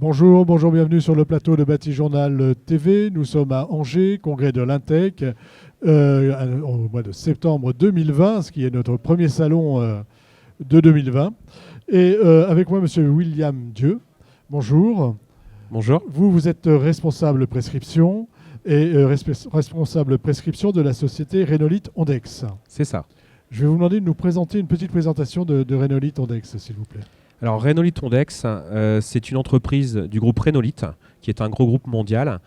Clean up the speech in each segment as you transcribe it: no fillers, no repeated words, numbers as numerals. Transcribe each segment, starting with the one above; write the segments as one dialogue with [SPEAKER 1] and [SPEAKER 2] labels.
[SPEAKER 1] Bonjour, bonjour, bienvenue sur le plateau de Batijournal TV. Nous sommes à Angers, congrès de l'Intech, au mois de septembre 2020, ce qui est notre premier salon de 2020. Et avec moi, monsieur William Dieu. Bonjour.
[SPEAKER 2] Bonjour.
[SPEAKER 1] Vous êtes responsable prescription et responsable prescription de la société Rhénolite Ondex.
[SPEAKER 2] C'est ça.
[SPEAKER 1] Je vais vous demander de nous présenter une petite présentation de Rhénolite Ondex, s'il vous plaît.
[SPEAKER 2] Alors Rhénolite Ondex, c'est une entreprise du groupe Rhénolite, qui est un gros groupe mondial.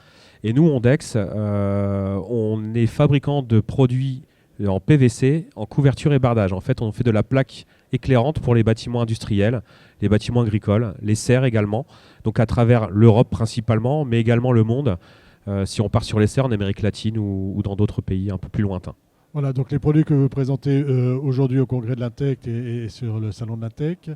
[SPEAKER 2] Et nous, Ondex, on est fabricant de produits en PVC, en couverture et bardage. En fait, on fait de la plaque éclairante pour les bâtiments industriels, les bâtiments agricoles, les serres également. Donc à travers l'Europe principalement, mais également le monde, si on part sur les serres en Amérique latine ou dans d'autres pays un peu plus lointains.
[SPEAKER 1] Voilà, donc les produits que vous présentez aujourd'hui au congrès de l'Intech et sur le salon de l'Intech,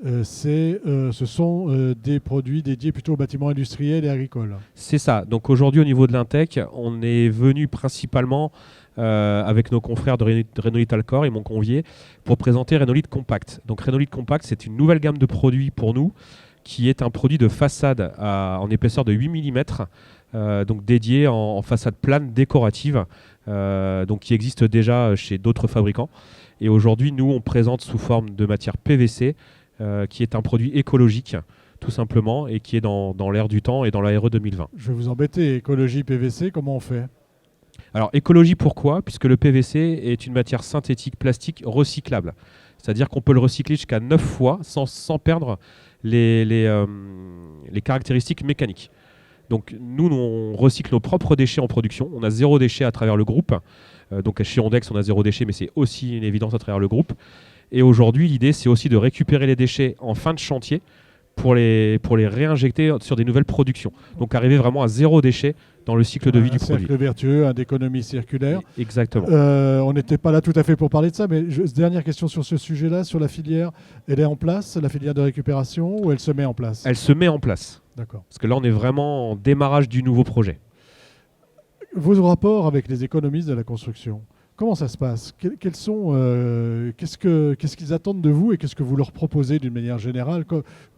[SPEAKER 1] ce sont des produits dédiés plutôt aux bâtiments industriels et agricoles.
[SPEAKER 2] C'est ça. Donc aujourd'hui, au niveau de l'Intech, on est venu principalement avec nos confrères de Rhénolite Alcor, ils m'ont convié pour présenter Rhénolite Compact. Donc Rhénolite Compact, c'est une nouvelle gamme de produits pour nous, qui est un produit de façade en épaisseur de 8 mm, donc dédié en façade plane décorative, donc qui existe déjà chez d'autres fabricants. Et aujourd'hui, nous, on présente sous forme de matière PVC, qui est un produit écologique, tout simplement, et qui est dans l'air du temps et dans la RE 2020.
[SPEAKER 1] Je vais vous embêter, écologie PVC, comment on fait ?
[SPEAKER 2] Alors, écologie, pourquoi ? Puisque le PVC est une matière synthétique plastique recyclable. C'est-à-dire qu'on peut le recycler jusqu'à 9 fois sans perdre les caractéristiques mécaniques. Donc nous, on recycle nos propres déchets en production. On a 0 déchet à travers le groupe. Donc chez Ondex, on a 0 déchet, mais c'est aussi une évidence à travers le groupe. Et aujourd'hui, l'idée, c'est aussi de récupérer les déchets en fin de chantier pour les réinjecter sur des nouvelles productions. Donc arriver vraiment à 0 déchet dans le cycle de vie du produit.
[SPEAKER 1] Un cercle vertueux, d'économie circulaire.
[SPEAKER 2] Exactement.
[SPEAKER 1] On n'était pas là tout à fait pour parler de ça, mais dernière question sur ce sujet-là, sur la filière. Elle est en place, la filière de récupération, ou elle se met en place ?
[SPEAKER 2] Elle se met en place.
[SPEAKER 1] D'accord.
[SPEAKER 2] Parce que là, on est vraiment en démarrage du nouveau projet.
[SPEAKER 1] Vos rapports avec les économistes de la construction, comment ça se passe ? Qu'est-ce qu'ils attendent de vous et qu'est-ce que vous leur proposez d'une manière générale ?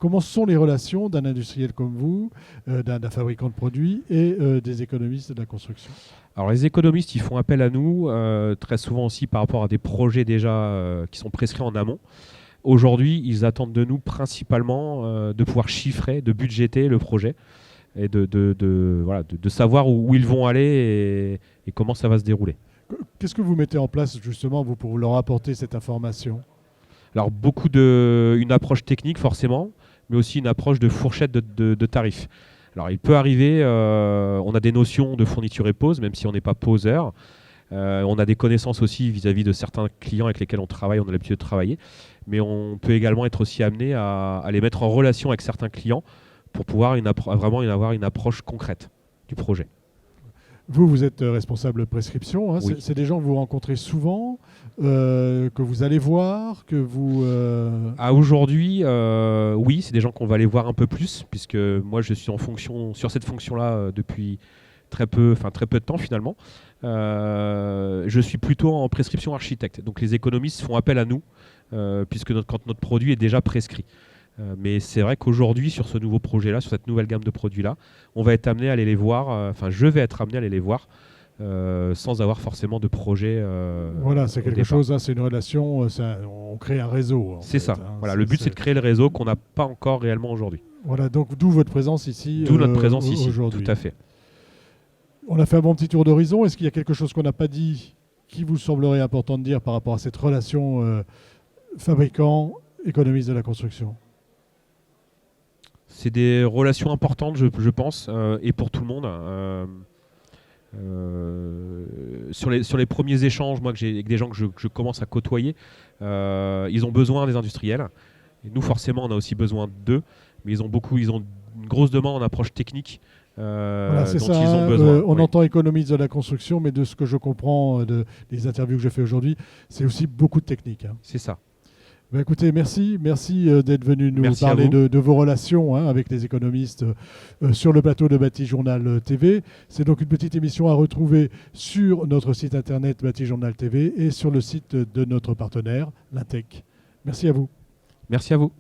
[SPEAKER 1] Comment sont les relations d'un industriel comme vous, d'un fabricant de produits et des économistes de la construction ?
[SPEAKER 2] Alors les économistes, ils font appel à nous très souvent aussi par rapport à des projets déjà qui sont prescrits en amont. Aujourd'hui, ils attendent de nous principalement de pouvoir chiffrer, de budgéter le projet et de savoir où ils vont aller et comment ça va se dérouler.
[SPEAKER 1] Qu'est-ce que vous mettez en place justement vous, pour leur apporter cette information ?
[SPEAKER 2] Alors une approche technique forcément, mais aussi une approche de fourchette de tarifs. Alors il peut arriver, on a des notions de fourniture et pose, même si on n'est pas poseur. On a des connaissances aussi vis-à-vis de certains clients avec lesquels on travaille, on a l'habitude de travailler. Mais on peut également être aussi amené à les mettre en relation avec certains clients pour pouvoir vraiment avoir une approche concrète du projet.
[SPEAKER 1] Vous êtes responsable prescription. Hein,
[SPEAKER 2] oui.
[SPEAKER 1] C'est des gens que vous rencontrez souvent, que vous allez voir, que vous...
[SPEAKER 2] Aujourd'hui, oui, c'est des gens qu'on va aller voir un peu plus, puisque moi je suis sur cette fonction-là depuis très peu de temps finalement. Je suis plutôt en prescription architecte. Donc les économistes font appel à nous, puisque quand notre produit est déjà prescrit. Mais c'est vrai qu'aujourd'hui, sur ce nouveau projet-là, sur cette nouvelle gamme de produits-là, on va être amené à aller les voir, je vais être amené à aller les voir, sans avoir forcément de projet.
[SPEAKER 1] Voilà, c'est quelque chose, c'est une relation, on crée un réseau.
[SPEAKER 2] C'est ça. Voilà, le but, c'est de créer le réseau qu'on n'a pas encore réellement aujourd'hui.
[SPEAKER 1] Voilà, donc d'où votre présence ici.
[SPEAKER 2] D'où notre présence ici,
[SPEAKER 1] aujourd'hui.
[SPEAKER 2] Tout à fait.
[SPEAKER 1] On a fait un bon petit tour d'horizon. Est-ce qu'il y a quelque chose qu'on n'a pas dit qui vous semblerait important de dire par rapport à cette relation fabricant-économiste de la construction ?
[SPEAKER 2] C'est des relations importantes, je pense, et pour tout le monde. Sur les premiers échanges, moi, avec des gens que je commence à côtoyer, ils ont besoin des industriels. Et nous, forcément, on a aussi besoin d'eux. Mais ils ont une grosse demande en approche technique
[SPEAKER 1] voilà, c'est
[SPEAKER 2] dont
[SPEAKER 1] ça,
[SPEAKER 2] ils ont besoin.
[SPEAKER 1] on entend économiste de la construction, mais de ce que je comprends des interviews que je fais aujourd'hui, c'est aussi beaucoup de technique. Hein.
[SPEAKER 2] C'est ça.
[SPEAKER 1] Ben écoutez, merci d'être venu nous parler de vos relations avec les économistes sur le plateau de Batijournal TV. C'est donc une petite émission à retrouver sur notre site internet Batijournal TV et sur le site de notre partenaire, l'Intech. Merci à vous.
[SPEAKER 2] Merci à vous.